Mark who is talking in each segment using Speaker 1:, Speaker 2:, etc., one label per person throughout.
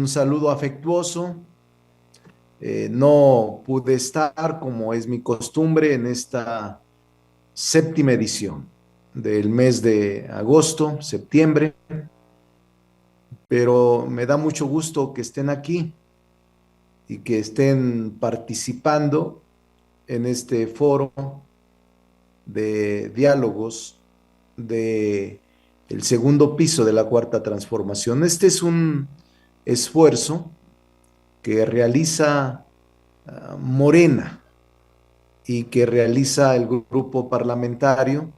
Speaker 1: un saludo afectuoso. No pude estar, como es mi costumbre, en esta séptima edición del mes de agosto, septiembre, pero me da mucho gusto que estén aquí y que estén participando en este foro de diálogos de el segundo piso de la Cuarta Transformación. Este es un esfuerzo que realiza Morena y que realiza el grupo parlamentario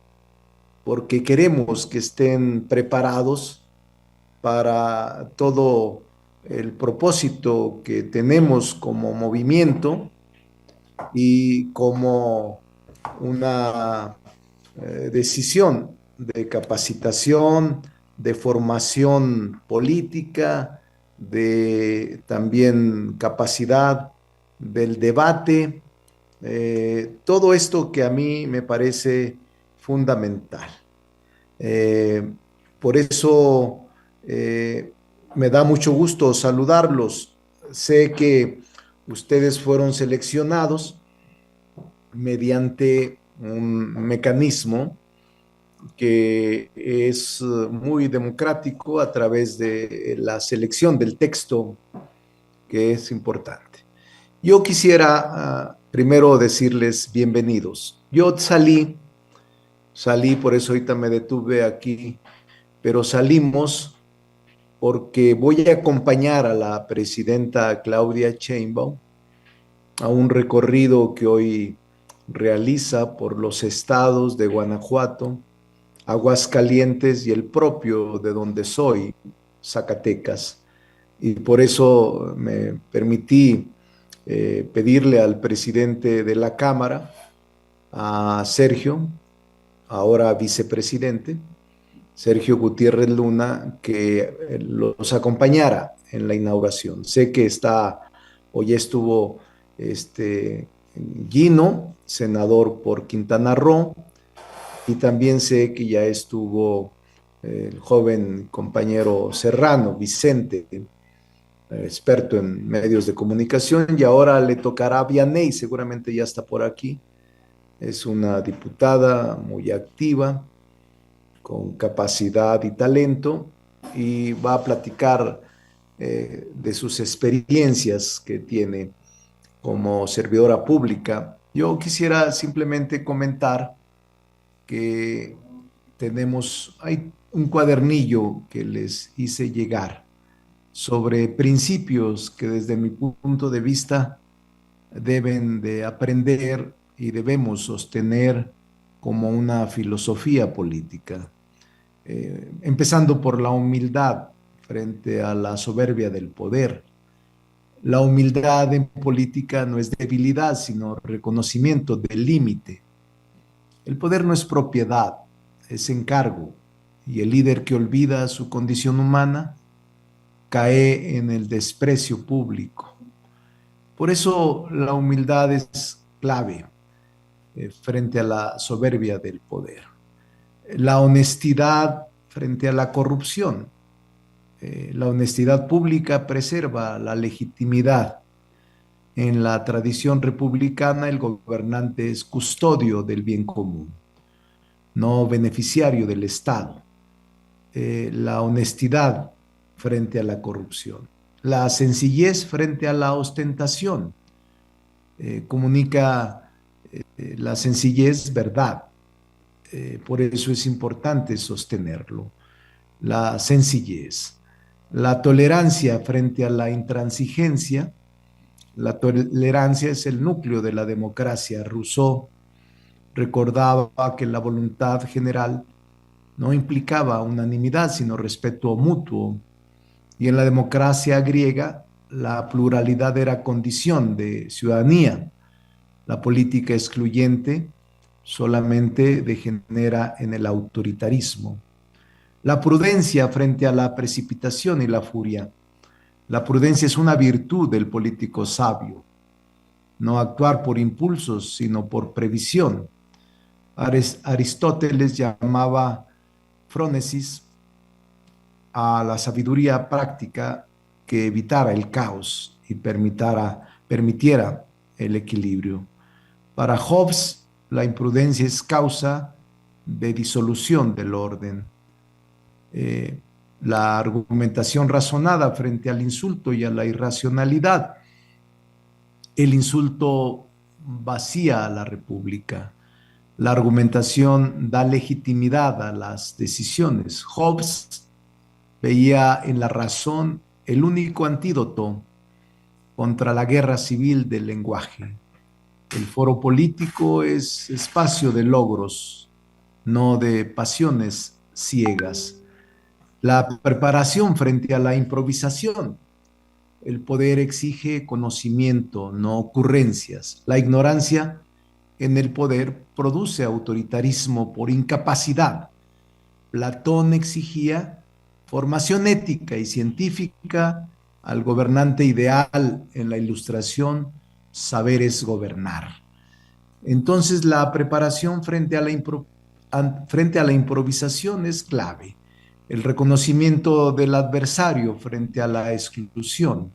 Speaker 1: porque queremos que estén preparados para todo el propósito que tenemos como movimiento y como una decisión de capacitación, de formación política, de también capacidad del debate, todo esto que a mí me parece fundamental. Eh, por eso me da mucho gusto saludarlos. Sé que ustedes fueron seleccionados mediante un mecanismo que es muy democrático a través de la selección del texto, que es importante. Yo quisiera primero decirles bienvenidos. Yo salí, por eso ahorita me detuve aquí, pero salimos porque voy a acompañar a la presidenta Claudia Sheinbaum a un recorrido que hoy realiza por los estados de Guanajuato, Aguascalientes y el propio de donde soy, Zacatecas. Y por eso me permití pedirle al presidente de la Cámara, a Sergio, ahora vicepresidente, Sergio Gutiérrez Luna, que los acompañara en la inauguración. Sé que hoy estuvo este, Gino, senador por Quintana Roo, y también sé que ya estuvo el joven compañero Serrano, Vicente, experto en medios de comunicación, y ahora le tocará a Vianey, seguramente ya está por aquí. Es una diputada muy activa, con capacidad y talento, y va a platicar de sus experiencias que tiene como servidora pública. Yo quisiera simplemente comentar que hay un cuadernillo que les hice llegar sobre principios que desde mi punto de vista deben de aprender y debemos sostener como una filosofía política, empezando por la humildad frente a la soberbia del poder. La humildad en política no es debilidad, sino reconocimiento del límite. El poder no es propiedad, es encargo, y el líder que olvida su condición humana cae en el desprecio público. Por eso la humildad es clave frente a la soberbia del poder. La honestidad frente a la corrupción. La honestidad pública preserva la legitimidad. En la tradición republicana, el gobernante es custodio del bien común, no beneficiario del Estado. La honestidad frente a la corrupción. La sencillez frente a la ostentación. Comunica la sencillez verdad. Por eso es importante sostenerlo. La sencillez. La tolerancia frente a la intransigencia. La tolerancia es el núcleo de la democracia. Rousseau recordaba que la voluntad general no implicaba unanimidad, sino respeto mutuo. Y en la democracia griega, la pluralidad era condición de ciudadanía. La política excluyente solamente degenera en el autoritarismo. La prudencia frente a la precipitación y la furia. La prudencia es una virtud del político sabio. No actuar por impulsos, sino por previsión. Aristóteles llamaba frónesis a la sabiduría práctica que evitara el caos y permitiera el equilibrio. Para Hobbes, la imprudencia es causa de disolución del orden. Eh, la argumentación razonada frente al insulto y a la irracionalidad. El insulto vacía a la república. La argumentación da legitimidad a las decisiones. Hobbes veía en la razón el único antídoto contra la guerra civil del lenguaje. El foro político es espacio de logros, no de pasiones ciegas. La preparación frente a la improvisación. El poder exige conocimiento, no ocurrencias. La ignorancia en el poder produce autoritarismo por incapacidad. Platón exigía formación ética y científica al gobernante ideal en la Ilustración, saber es gobernar. Entonces la preparación frente a la improvisación es clave. El reconocimiento del adversario frente a la exclusión.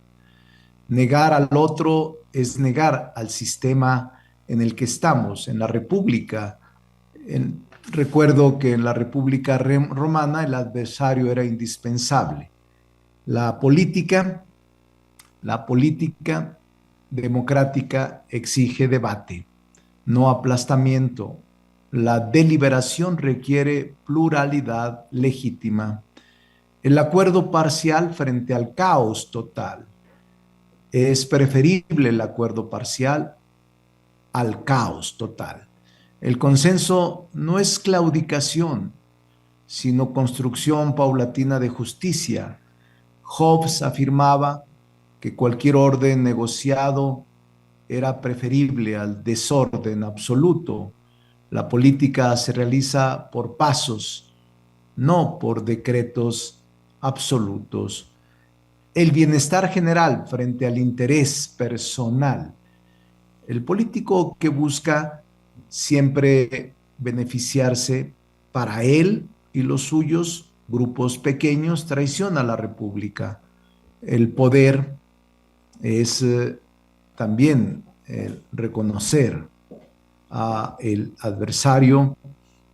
Speaker 1: Negar al otro es negar al sistema en el que estamos, en la República. Recuerdo que en la República Romana el adversario era indispensable. La política, la política democrática exige debate, no aplastamiento. La deliberación requiere pluralidad legítima. El acuerdo parcial frente al caos total. Es preferible el acuerdo parcial al caos total. El consenso no es claudicación, sino construcción paulatina de justicia. Hobbes afirmaba que cualquier orden negociado era preferible al desorden absoluto. La política se realiza por pasos, no por decretos absolutos. El bienestar general frente al interés personal. El político que busca siempre beneficiarse para él y los suyos, grupos pequeños, traiciona a la república. El poder es también reconocer al adversario,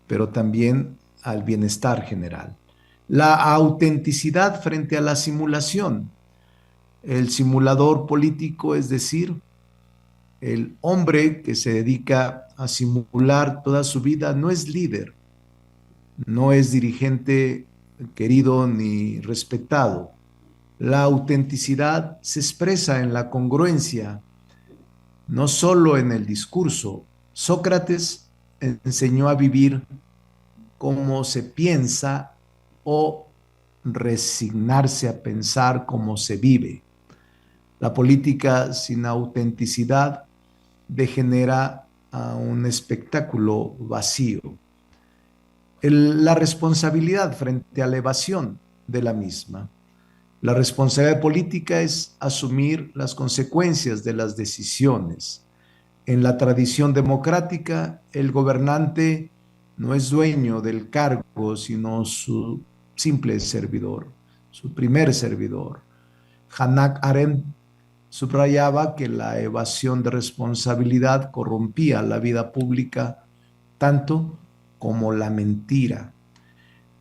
Speaker 1: pero también al bienestar general. La autenticidad frente a la simulación. El simulador político, es decir, el hombre que se dedica a simular toda su vida, no es líder, no es dirigente querido ni respetado. La autenticidad se expresa en la congruencia, no solo en el discurso. Sócrates enseñó a vivir como se piensa o resignarse a pensar como se vive. La política sin autenticidad degenera a un espectáculo vacío. La responsabilidad frente a la evasión de la misma. La responsabilidad política es asumir las consecuencias de las decisiones. En la tradición democrática, el gobernante no es dueño del cargo, sino su simple servidor, su primer servidor. Hannah Arendt subrayaba que la evasión de responsabilidad corrompía la vida pública tanto como la mentira.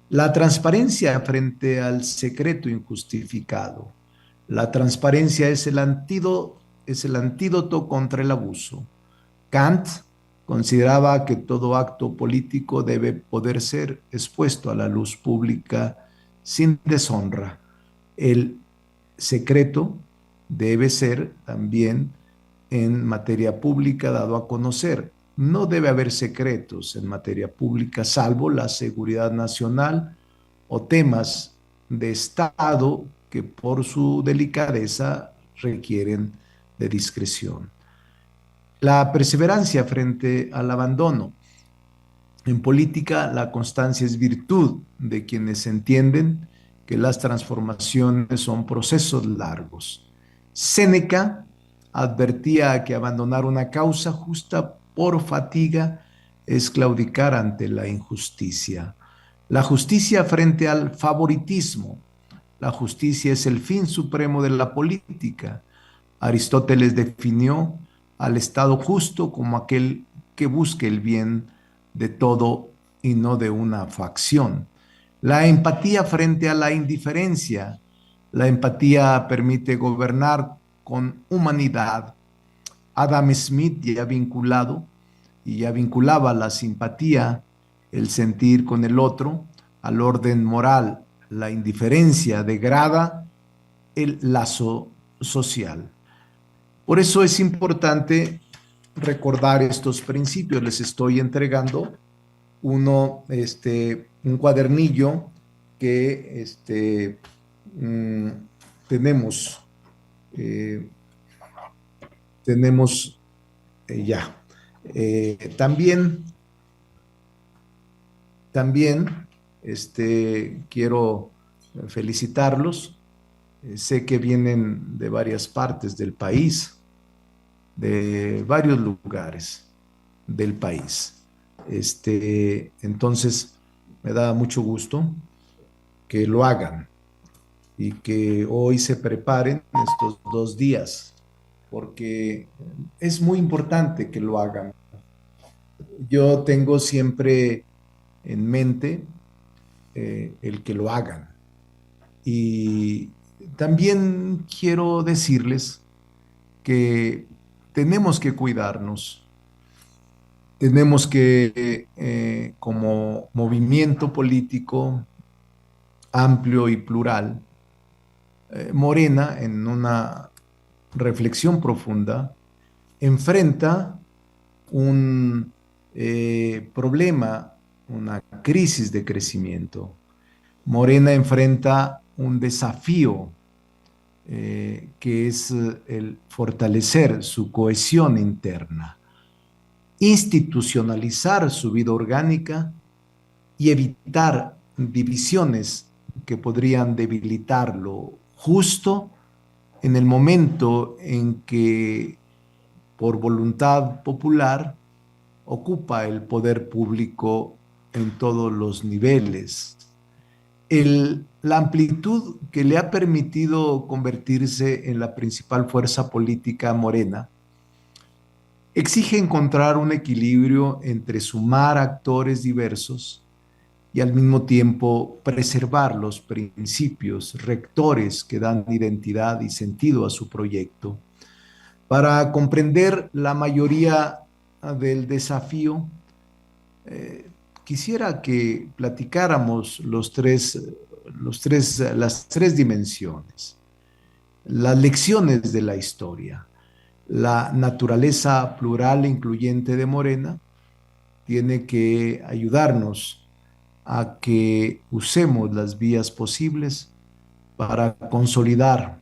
Speaker 1: La transparencia frente al secreto injustificado. La transparencia es el antídoto contra el abuso. Kant consideraba que todo acto político debe poder ser expuesto a la luz pública sin deshonra. El secreto debe ser también en materia pública dado a conocer. No debe haber secretos en materia pública, salvo la seguridad nacional o temas de Estado que por su delicadeza requieren de discreción. La perseverancia frente al abandono. En política, la constancia es virtud de quienes entienden que las transformaciones son procesos largos. Séneca advertía que abandonar una causa justa por fatiga es claudicar ante la injusticia. La justicia frente al favoritismo. La justicia es el fin supremo de la política. Aristóteles definió al Estado justo como aquel que busque el bien de todo y no de una facción. La empatía frente a la indiferencia. La empatía permite gobernar con humanidad. Adam Smith ya vinculaba la simpatía, el sentir con el otro, al orden moral. La indiferencia degrada el lazo social. Por eso es importante recordar estos principios. Les estoy entregando un cuadernillo que mm, tenemos, eh, tenemos ya. También, también quiero felicitarlos. Sé que vienen de varias partes del país, de varios lugares del país. Entonces, me da mucho gusto que lo hagan y que hoy se preparen estos 2 días, porque es muy importante que lo hagan. Yo tengo siempre en mente el que lo hagan. Y también quiero decirles que tenemos que cuidarnos, tenemos que, como movimiento político amplio y plural, Morena, en una reflexión profunda, enfrenta un problema, una crisis de crecimiento. Morena enfrenta un desafío que es el fortalecer su cohesión interna, institucionalizar su vida orgánica y evitar divisiones que podrían debilitarlo justo en el momento en que, por voluntad popular, ocupa el poder público en todos los niveles. La amplitud que le ha permitido convertirse en la principal fuerza política morena exige encontrar un equilibrio entre sumar actores diversos y al mismo tiempo preservar los principios rectores que dan identidad y sentido a su proyecto. Para comprender la mayoría del desafío, quisiera que platicáramos las tres dimensiones, las lecciones de la historia. La naturaleza plural e incluyente de Morena tiene que ayudarnos a que usemos las vías posibles para consolidar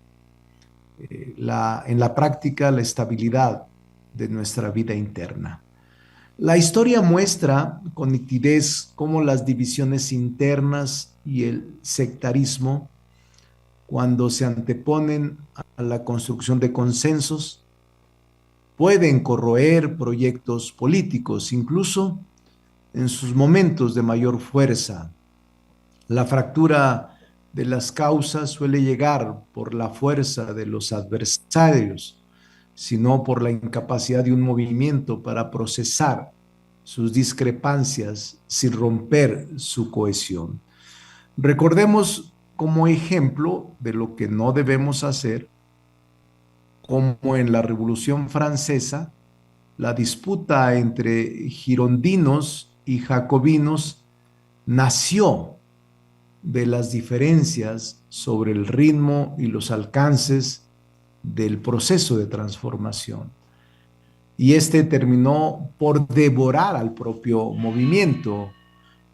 Speaker 1: en la práctica la estabilidad de nuestra vida interna. La historia muestra con nitidez cómo las divisiones internas y el sectarismo, cuando se anteponen a la construcción de consensos, pueden corroer proyectos políticos, incluso en sus momentos de mayor fuerza. La fractura de las causas suele llegar por la fuerza de los adversarios, sino por la incapacidad de un movimiento para procesar sus discrepancias sin romper su cohesión. Recordemos como ejemplo de lo que no debemos hacer, como en la Revolución Francesa, la disputa entre girondinos y jacobinos nació de las diferencias sobre el ritmo y los alcances del proceso de transformación. Y este terminó por devorar al propio movimiento.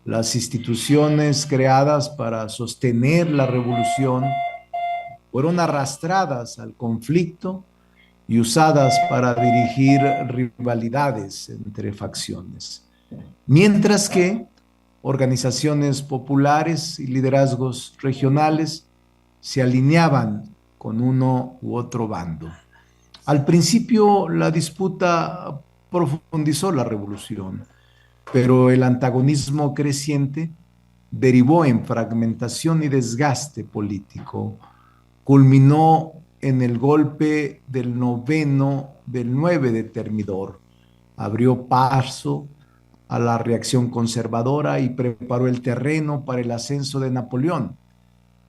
Speaker 1: Las instituciones creadas para sostener la revolución fueron arrastradas al conflicto y usadas para dirigir rivalidades entre facciones. Mientras que organizaciones populares y liderazgos regionales se alineaban con uno u otro bando. Al principio la disputa profundizó la revolución, pero el antagonismo creciente derivó en fragmentación y desgaste político, culminó en el golpe del 9 de Termidor, abrió paso a la reacción conservadora y preparó el terreno para el ascenso de Napoleón.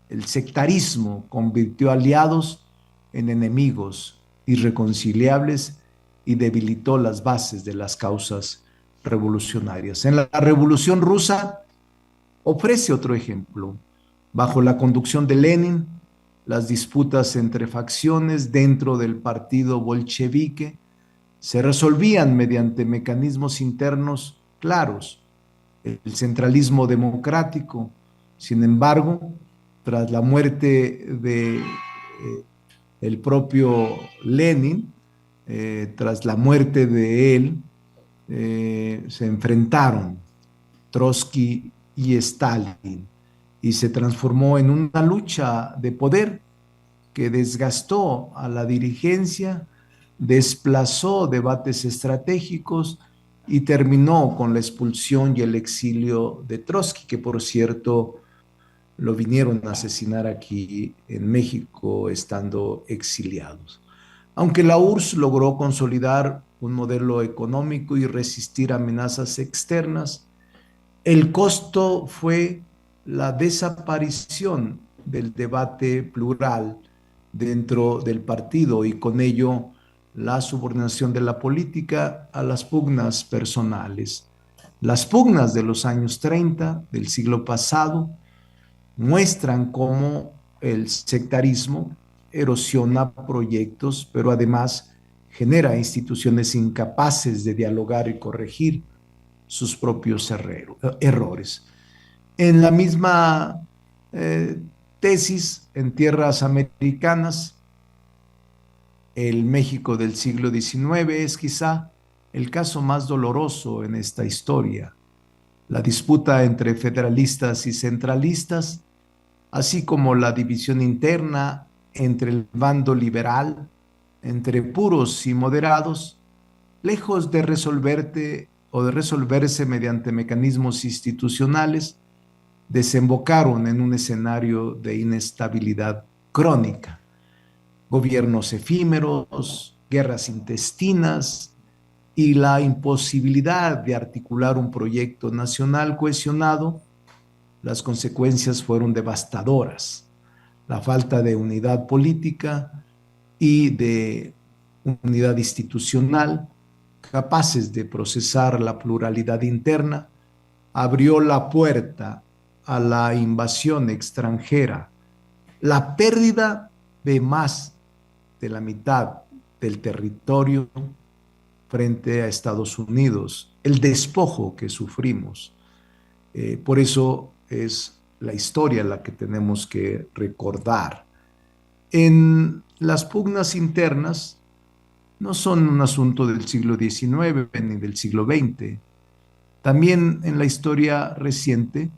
Speaker 1: El sectarismo convirtió aliados en enemigos irreconciliables y debilitó las bases de las causas revolucionarias. En la Revolución Rusa ofrece otro ejemplo. Bajo la conducción de Lenin, las disputas entre facciones dentro del partido bolchevique se resolvían mediante mecanismos internos claros. El centralismo democrático, sin embargo, tras la muerte de el propio Lenin, tras la muerte de él, se enfrentaron Trotsky y Stalin y se transformó en una lucha de poder que desgastó a la dirigencia, desplazó debates estratégicos y terminó con la expulsión y el exilio de Trotsky, que por cierto lo vinieron a asesinar aquí en México estando exiliados. Aunque la URSS logró consolidar un modelo económico y resistir amenazas externas, el costo fue la desaparición del debate plural dentro del partido y con ello la subordinación de la política a las pugnas personales. Las pugnas de los años 30 del siglo pasado muestran cómo el sectarismo erosiona proyectos, pero además genera instituciones incapaces de dialogar y corregir sus propios errores. En la misma tesis, en tierras americanas, el México del siglo XIX es quizá el caso más doloroso en esta historia. La disputa entre federalistas y centralistas, así como la división interna entre el bando liberal, entre puros y moderados, lejos de resolverse mediante mecanismos institucionales, desembocaron en un escenario de inestabilidad crónica. Gobiernos efímeros, guerras intestinas y la imposibilidad de articular un proyecto nacional cohesionado. Las consecuencias fueron devastadoras. La falta de unidad política y de unidad institucional capaces de procesar la pluralidad interna abrió la puerta a la invasión extranjera, la pérdida de más de la mitad del territorio frente a Estados Unidos, el despojo que sufrimos. Por eso es la historia la que tenemos que recordar. En las pugnas internas no son un asunto del siglo XIX ni del siglo XX. También en la historia reciente,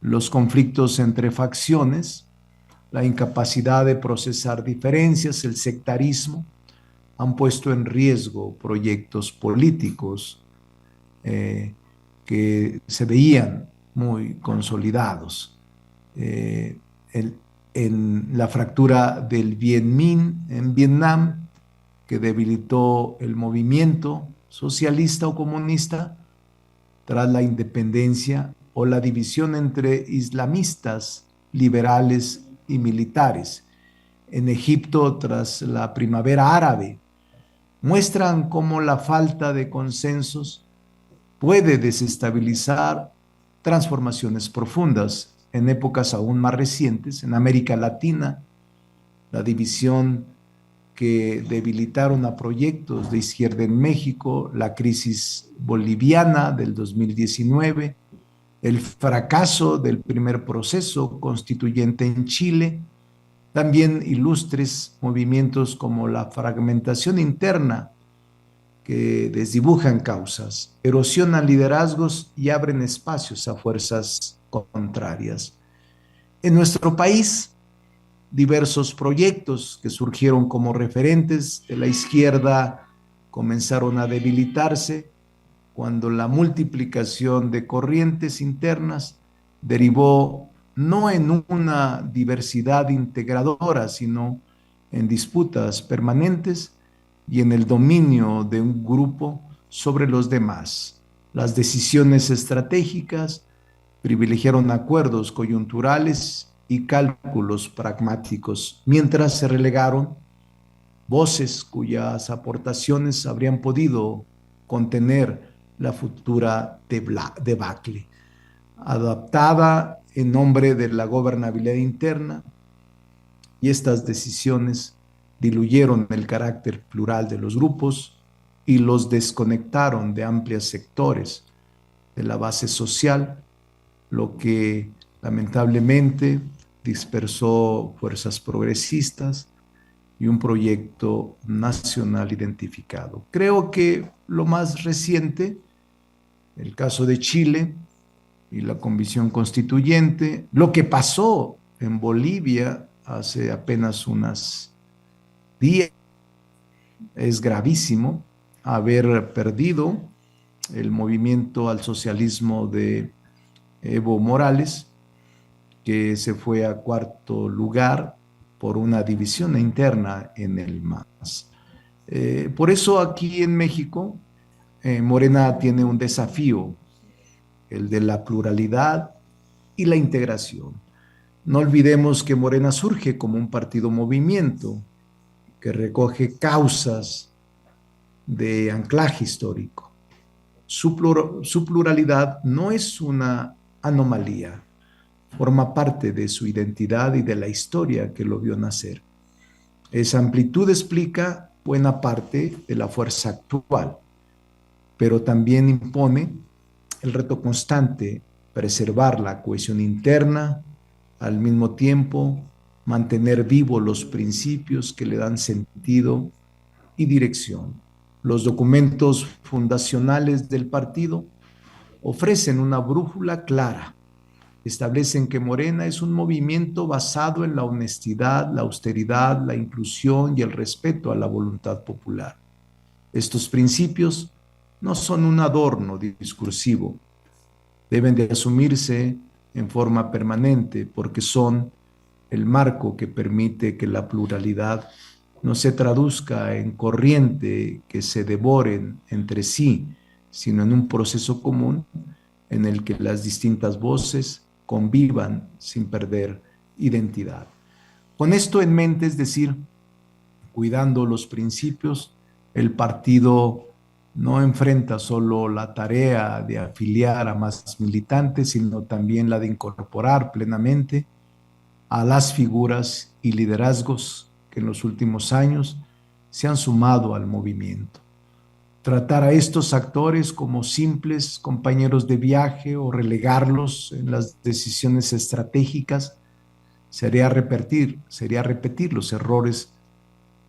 Speaker 1: los conflictos entre facciones, la incapacidad de procesar diferencias, el sectarismo, han puesto en riesgo proyectos políticos que se veían muy consolidados. En la fractura del Viet Minh en Vietnam, que debilitó el movimiento socialista o comunista tras la independencia, o la división entre islamistas, liberales y militares en Egipto tras la primavera árabe, muestran cómo la falta de consensos puede desestabilizar transformaciones profundas. En épocas aún más recientes, en América Latina, la división que debilitaron a proyectos de izquierda en México, la crisis boliviana del 2019, el fracaso del primer proceso constituyente en Chile, también ilustres movimientos como la fragmentación interna que desdibujan causas, erosionan liderazgos y abren espacios a fuerzas contrarias. En nuestro país, diversos proyectos que surgieron como referentes de la izquierda comenzaron a debilitarse cuando la multiplicación de corrientes internas derivó no en una diversidad integradora, sino en disputas permanentes y en el dominio de un grupo sobre los demás. Las decisiones estratégicas privilegiaron acuerdos coyunturales y cálculos pragmáticos, mientras se relegaron voces cuyas aportaciones habrían podido contener la futura debacle, adaptada en nombre de la gobernabilidad interna, y estas decisiones diluyeron el carácter plural de los grupos y los desconectaron de amplios sectores de la base social, lo que lamentablemente dispersó fuerzas progresistas y un proyecto nacional identificado. Creo que lo más reciente, el caso de Chile y la Convención Constituyente, lo que pasó en Bolivia hace apenas unos días, es gravísimo haber perdido el movimiento al socialismo de Evo Morales, que se fue a cuarto lugar por una división interna en el MAS. Por eso aquí en México, Morena tiene un desafío, el de la pluralidad y la integración. No olvidemos que Morena surge como un partido movimiento que recoge causas de anclaje histórico. Su pluralidad no es una anomalía, forma parte de su identidad y de la historia que lo vio nacer. Esa amplitud explica buena parte de la fuerza actual, pero también impone el reto constante, preservar la cohesión interna, al mismo tiempo mantener vivos los principios que le dan sentido y dirección. Los documentos fundacionales del partido ofrecen una brújula clara. Establecen que Morena es un movimiento basado en la honestidad, la austeridad, la inclusión y el respeto a la voluntad popular. Estos principios no son un adorno discursivo, deben de asumirse en forma permanente porque son el marco que permite que la pluralidad no se traduzca en corriente que se devoren entre sí, sino en un proceso común en el que las distintas voces convivan sin perder identidad. Con esto en mente, es decir, cuidando los principios, el partido no enfrenta solo la tarea de afiliar a más militantes, sino también la de incorporar plenamente a las figuras y liderazgos que en los últimos años se han sumado al movimiento. Tratar a estos actores como simples compañeros de viaje o relegarlos en las decisiones estratégicas sería repetir los errores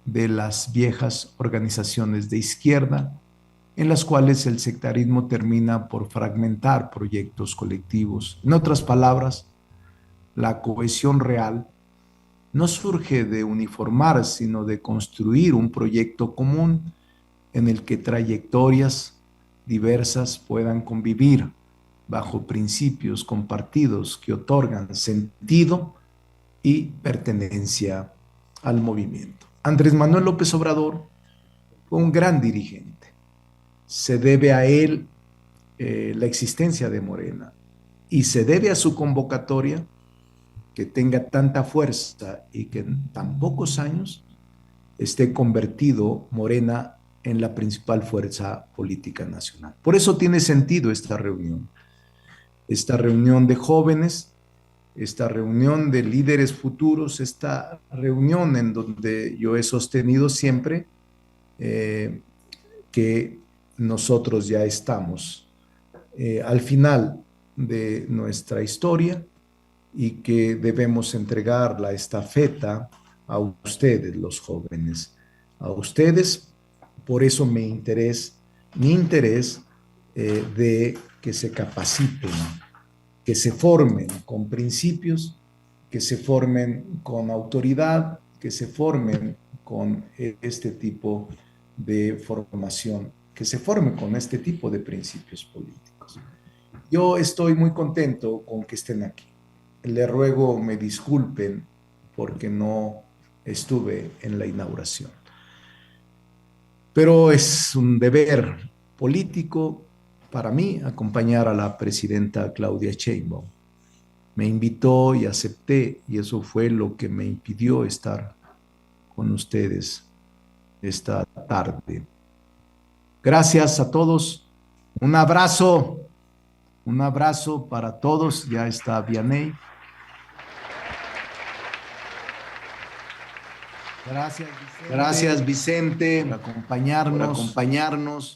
Speaker 1: de las viejas organizaciones de izquierda, en las cuales el sectarismo termina por fragmentar proyectos colectivos. En otras palabras, la cohesión real no surge de uniformar, sino de construir un proyecto común en el que trayectorias diversas puedan convivir bajo principios compartidos que otorgan sentido y pertenencia al movimiento. Andrés Manuel López Obrador fue un gran dirigente. Se debe a él la existencia de Morena y se debe a su convocatoria que tenga tanta fuerza y que en tan pocos años esté convertido Morena en la principal fuerza política nacional. Por eso tiene sentido esta reunión de jóvenes, esta reunión de líderes futuros, esta reunión en donde yo he sostenido siempre que nosotros ya estamos al final de nuestra historia y que debemos entregar la estafeta a ustedes, los jóvenes, a ustedes. Por eso mi interés de que se capaciten, que se formen con principios, que se formen con autoridad, que se formen con este tipo de formación, que se formen con este tipo de principios políticos. Yo estoy muy contento con que estén aquí. Le ruego me disculpen porque no estuve en la inauguración. Pero es un deber político para mí acompañar a la presidenta Claudia Sheinbaum. Me invitó y acepté, y eso fue lo que me impidió estar con ustedes esta tarde. Gracias a todos. Un abrazo para todos. Ya está Vianey.
Speaker 2: Gracias, Vicente,
Speaker 1: Gracias, Vicente,
Speaker 2: por
Speaker 1: por
Speaker 2: acompañarnos.
Speaker 1: acompañarnos.